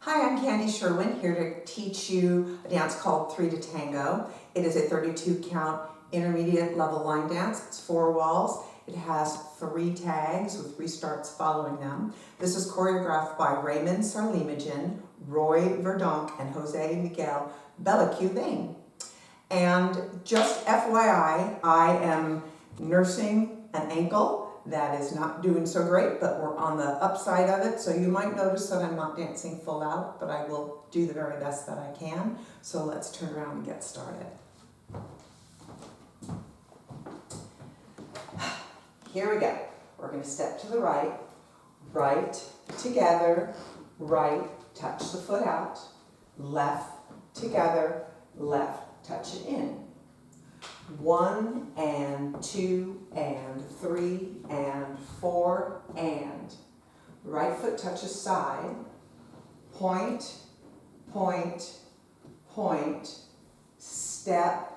Hi, I'm Candy Sherwin, here to teach you a dance called To Tango. It is a 32 count intermediate level line dance. It's 4 walls. It has 3 tags with restarts following them. This is choreographed by Raymond Sarlemagen, Roy Verdonk, and Jose Miguel Bellacue. And just FYI, I am nursing an ankle that is not doing so great, but we're on the upside of it, so you might notice that I'm not dancing full out, but I will do the very best that I can. So let's turn around and get started. Here we go. We're going to step to the right, right together, right, touch the foot out, left together, left, touch it in. 1 and 2 and 3 and 4 and. Right foot touches side, point, point, point, step,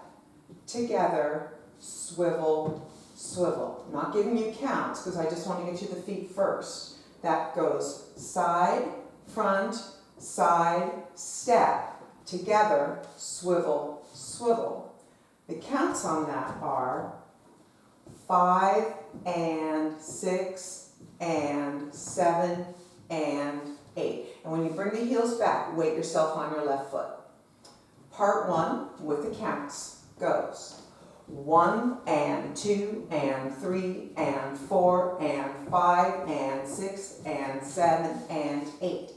together, swivel, swivel. I'm not giving you counts because I just want to get you the feet first. That goes side, front, side, step, together, swivel, swivel. The counts on that are 5 and 6 and 7 and 8. And when you bring the heels back, weight yourself on your left foot. Part 1 with the counts goes 1 and 2 and 3 and 4 and 5 and 6 and 7 and 8.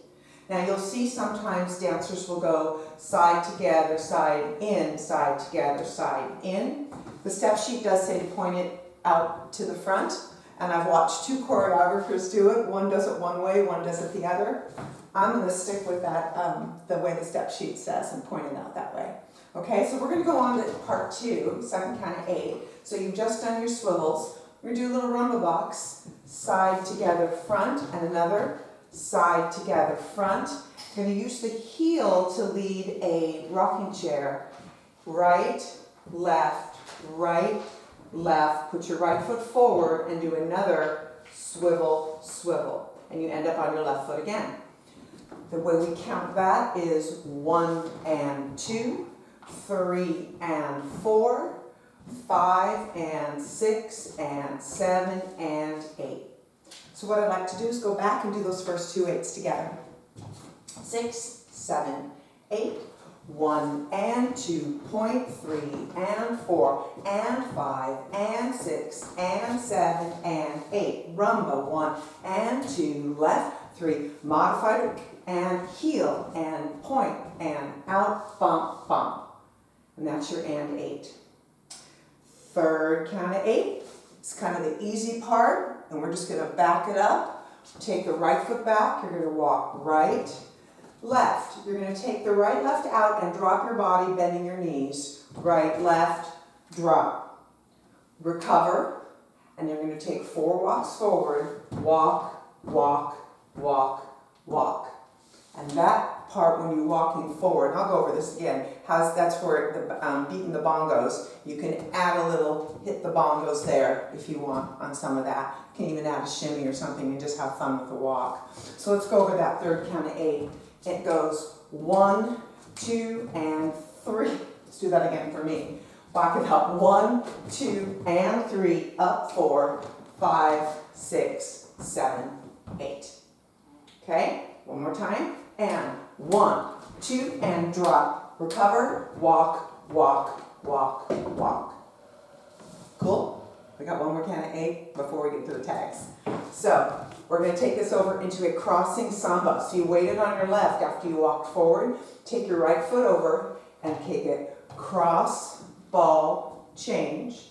Now you'll see sometimes dancers will go side together, side in, side together, side in. The step sheet does say to point it out to the front, and I've watched 2 choreographers do it. One does it one way, one does it the other. I'm going to stick with that, the way the step sheet says, and point it out that way. Okay, so we're going to go on to part 2, second count of 8. So you've just done your swivels. We're going to do a little rumba box, side together, front, and another. Side together, front. You're going to use the heel to lead a rocking chair. Right, left, put your right foot forward and do another swivel, swivel. And you end up on your left foot again. The way we count that is 1 and 2, 3 and 4, 5 and 6 and 7 and 8. So what I'd like to do is go back and do those first 2 8s together. 6, 7, 8, 1 and 2, point, 3 and 4 and 5 and 6 and 7 and 8. Rumba, 1 and 2, left, 3, modified and heel and point and out, bump, bump. And that's your and 8. Third count of 8. It's kind of the easy part. And we're just going to back it up. Take the right foot back. You're going to walk right, left. You're going to take the right, left out and drop your body, bending your knees. Right, left, drop. Recover. And you're going to take 4 walks forward. Walk, walk, walk, walk. And that part when you're walking forward, and I'll go over this again, that's where the beating the bongos, you can add a little, hit the bongos there if you want on some of that. You can even add a shimmy or something and just have fun with the walk. So let's go over that third count of 8. It goes 1, 2, and 3. Let's do that again for me. Walk it up 1, 2, and 3, up 4, 5, 6, 7, 8. Okay, one more time. And 1, 2, and drop. Recover, walk, walk, walk, walk. Cool? We got one more count of 8 before we get to the tags. So we're going to take this over into a crossing samba. So you waited on your left after you walked forward. Take your right foot over and kick it. Cross, ball, change.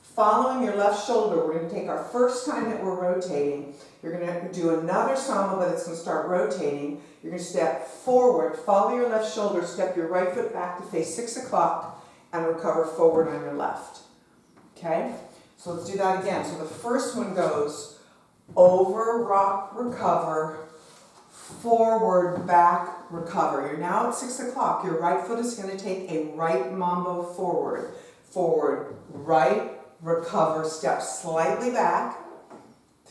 Following your left shoulder, we're going to take our first time that we're rotating. You're going to do another samba, but it's going to start rotating. You're going to step forward, follow your left shoulder, step your right foot back to face 6 o'clock, and recover forward on your left. Okay? So let's do that again. So the first one goes over, rock, recover, forward, back, recover. You're now at 6 o'clock. Your right foot is going to take a right mambo forward. Forward, right, recover, step slightly back.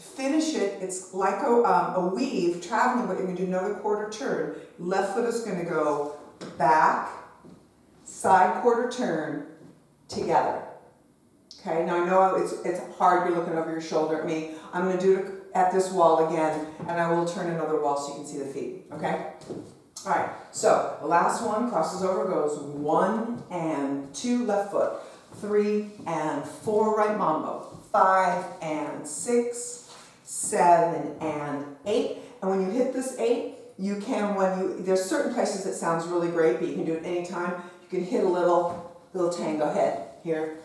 Finish it, it's like a weave, traveling, but you're gonna do another quarter turn. Left foot is gonna go back, side quarter turn, together. Okay, now I know it's hard, you're looking over your shoulder at me. I'm gonna do it at this wall again, and I will turn another wall so you can see the feet, okay? All right, so the last one crosses over, goes 1 and 2 left foot, 3 and 4 right mambo, 5 and 6, 7 and 8. And when you hit this 8, you can, there's certain places that sounds really great, but you can do it anytime. You can hit a little tango head here,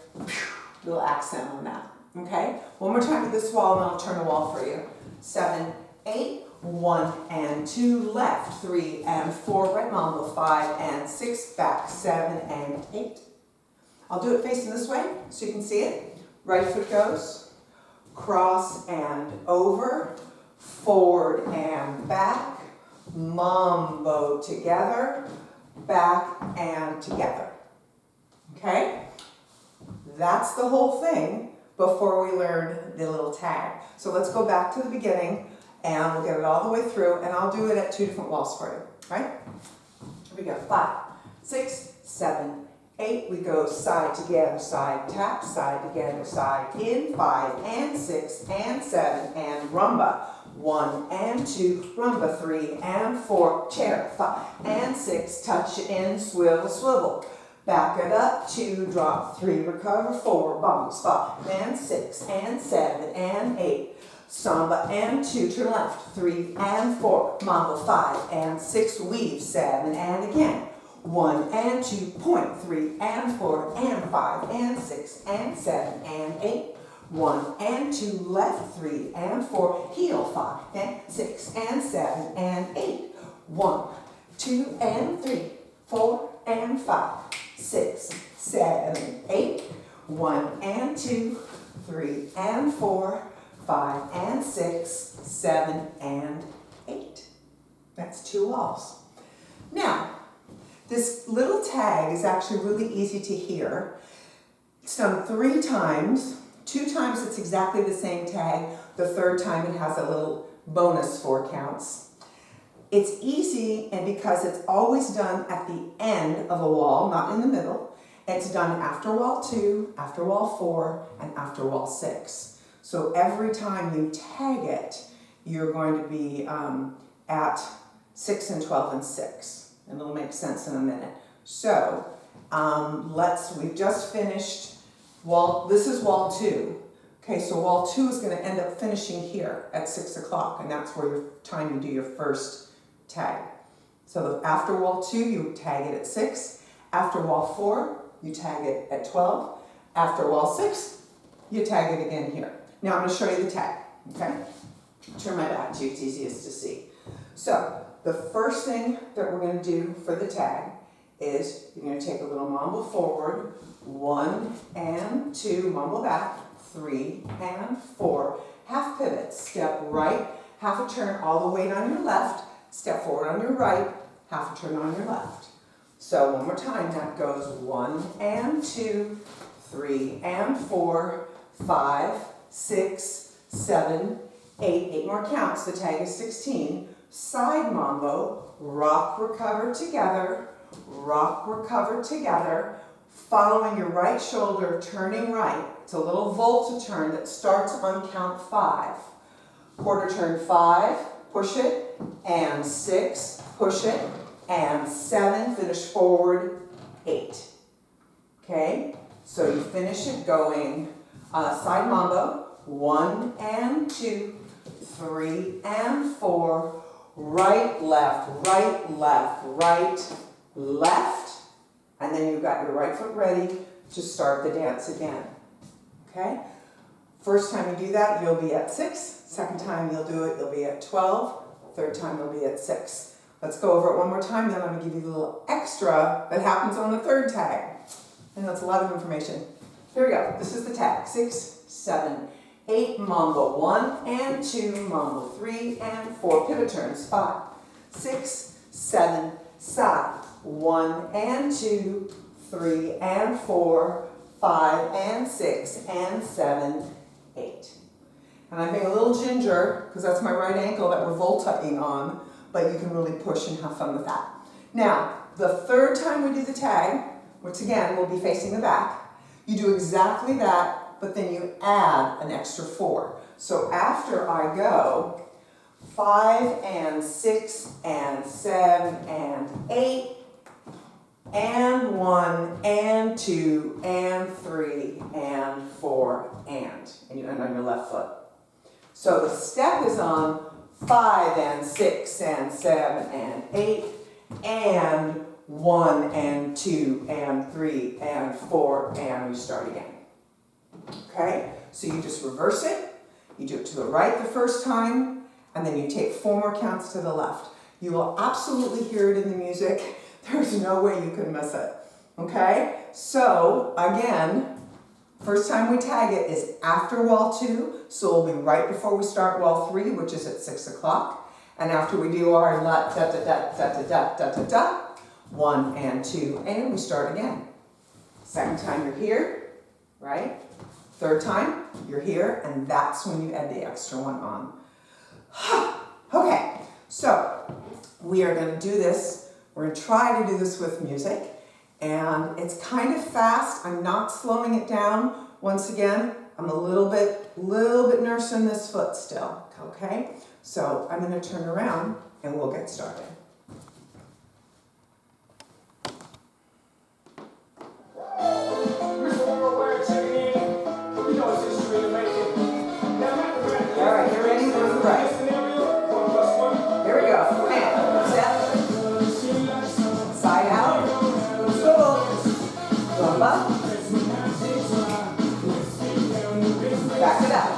little accent on that, okay? One more time at this wall, and I'll turn the wall for you. 7, 8, 1 and 2 left, 3 and 4 right mambo, 5 and 6 back, 7 and 8. I'll do it facing this way so you can see it. Right foot goes, cross and over, forward and back, mambo together, back and together. Okay? That's the whole thing before we learn the little tag. So let's go back to the beginning and we'll get it all the way through, and I'll do it at 2 different walls for you, right? Here we go. 5, 6, 7, 8, we go side together, side tap, side together, side in, 5 and 6 and 7 and rumba. 1 and 2, rumba, 3 and 4, chair, 5 and 6, touch it in, swivel, swivel. Back it up, 2, drop, 3, recover, 4, bumps, 5 and 6 and 7 and 8. Samba and 2, turn left, 3 and 4, mambo, 5 and 6, weave, 7 and again. 1 and 2, point, 3 and 4 and 5 and 6 and 7 and 8. 1 and 2, left, 3 and 4, heel, 5 and 6 and 7 and 8. 1, 2 and 3, 4 and 5, 6, 7, 8. 1 and 2, 3 and 4, 5 and 6, 7 and 8. That's 2 walls. Now, this little tag is actually really easy to hear. It's done 3 times. 2 times it's exactly the same tag. The 3rd time it has a little bonus 4 counts. It's easy, and because it's always done at the end of a wall, not in the middle. It's done after wall 2, after wall 4, and after wall 6. So every time you tag it, you're going to be at 6 and 12 and 6. And it'll make sense in a minute. So we've just finished this is wall 2. Okay, so wall 2 is going to end up finishing here at 6 o'clock, and that's where you do your first tag. So after wall 2, you tag it at 6. After wall 4, you tag it at 12. After wall 6, you tag it again here. Now I'm going to show you the tag, okay? Turn my back to you, it's easiest to see. So the first thing that we're going to do for the tag is you're going to take a little mambo forward, 1 and 2, mambo back, 3 and 4, half pivot, step right, half a turn, all the weight on your left, step forward on your right, half a turn on your left. So one more time, that goes 1 and 2, 3 and 4, 5, 6, 7, 8 more counts, the tag is 16, side mambo, rock, recover together, following your right shoulder, turning right. It's a little volta turn that starts on count 5. Quarter turn 5, push it, and 6, push it, and 7, finish forward, 8. Okay, so you finish it going side mambo, 1 and 2, 3 and 4, right, left, and then you've got your right foot ready to start the dance again. Okay? First time you do that, you'll be at 6. Second time you'll do it, you'll be at 12. Third time you'll be at 6. Let's go over it one more time, then I'm going to give you the little extra that happens on the 3rd tag. And that's a lot of information. Here we go. This is the tag. 6, 7, 8, mambo, 1 and 2, mambo, 3 and 4, pivot turns, 5, 6, 7, side, 1 and 2, 3 and 4, 5 and 6 and 7, 8. And I'm being a little ginger because that's my right ankle that we're voltaing on, but you can really push and have fun with that. Now, the third time we do the tag, which again will be facing the back, you do exactly that, but then you add an extra 4. So after I go 5 and 6 and 7 and 8 and 1 and 2 and 3 and 4 and you end on your left foot. So the step is on 5 and 6 and 7 and 8 and 1 and 2 and 3 and 4 and we start again. Okay, so you just reverse it, you do it to the right the first time, and then you take 4 more counts to the left. You will absolutely hear it in the music. There's no way you can miss it. Okay, so again, first time we tag it is after wall 2, so it'll be right before we start wall 3, which is at 6 o'clock. And after we do our da da da da da da da da da, 1 and 2, and we start again. Second time you're here, right? Third time you're here, and that's when you add the extra 1 on. Okay, so we are going to do this. We're going to try to do this with music, and it's kind of fast. I'm not slowing it down. Once again, I'm a little bit nursing this foot still. Okay, so I'm going to turn around, and we'll get started. All right, you're ready? Move right. Here we go. And step. Side out. Swivel. Rumba. Back it up.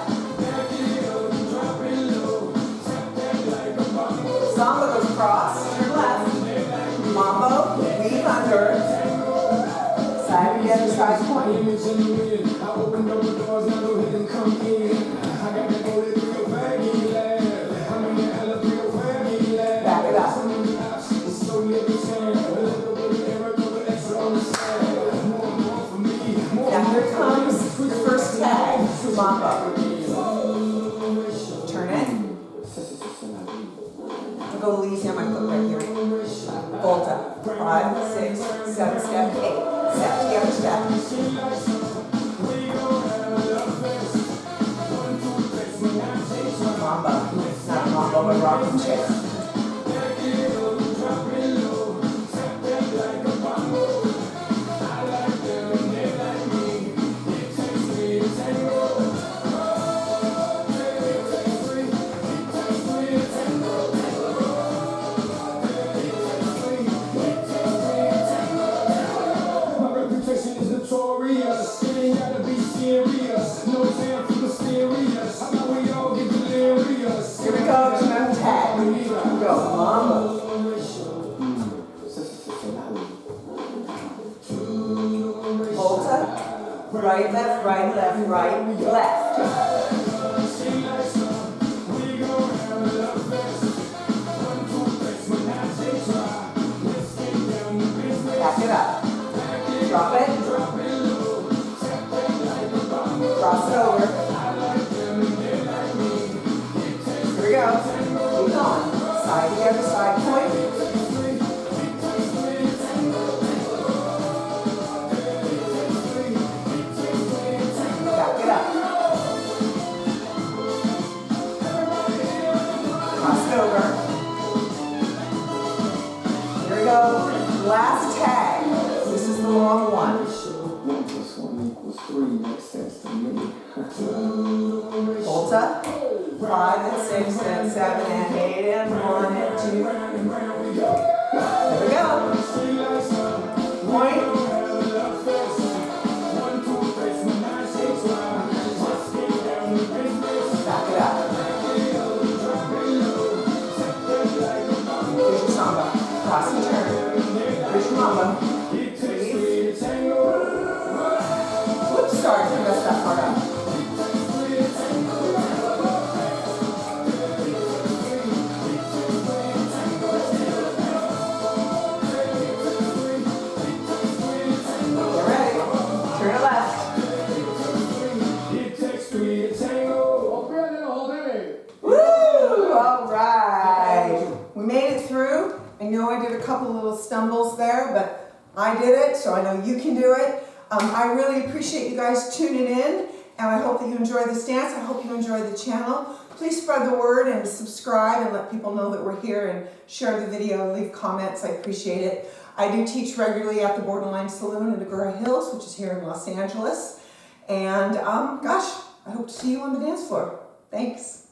Samba goes cross. Turn left. Mambo. Weave under. Side to the other side point. Back it up. Now here comes your first tag, Mambo. Turn it. I'll go leave him, I put right here. Volta. 5, 6, 7, step, 8. Step to the other step. Mambo. Not mambo, but rocking chair. Here we go, turn tag. Go, mambo. Volta. Right, left, right, left, right, left. Back it up. Drop it. Cross it over. Here we go. Keep going. Side to the other side point. Back it up. Cross it over. Here we go. Last tag. This is the long one. 1 + 1 = 3 makes sense to me. Volta. 5 and 6 and 7 and 8 and 1 and 2. There we go. Point. Back it up. Here's your samba. Cross and turn. Here's your mambo. Breathe. Whoops, sorry, I messed that part up. I know I did a couple little stumbles there, but I did it, so I know you can do it. I really appreciate you guys tuning in, and I hope that you enjoy this dance. I hope you enjoy the channel. Please spread the word and subscribe and let people know that we're here, and share the video and leave comments. I appreciate it. I do teach regularly at the Borderline Saloon in Agoura Hills, which is here in Los Angeles. And gosh, I hope to see you on the dance floor. Thanks.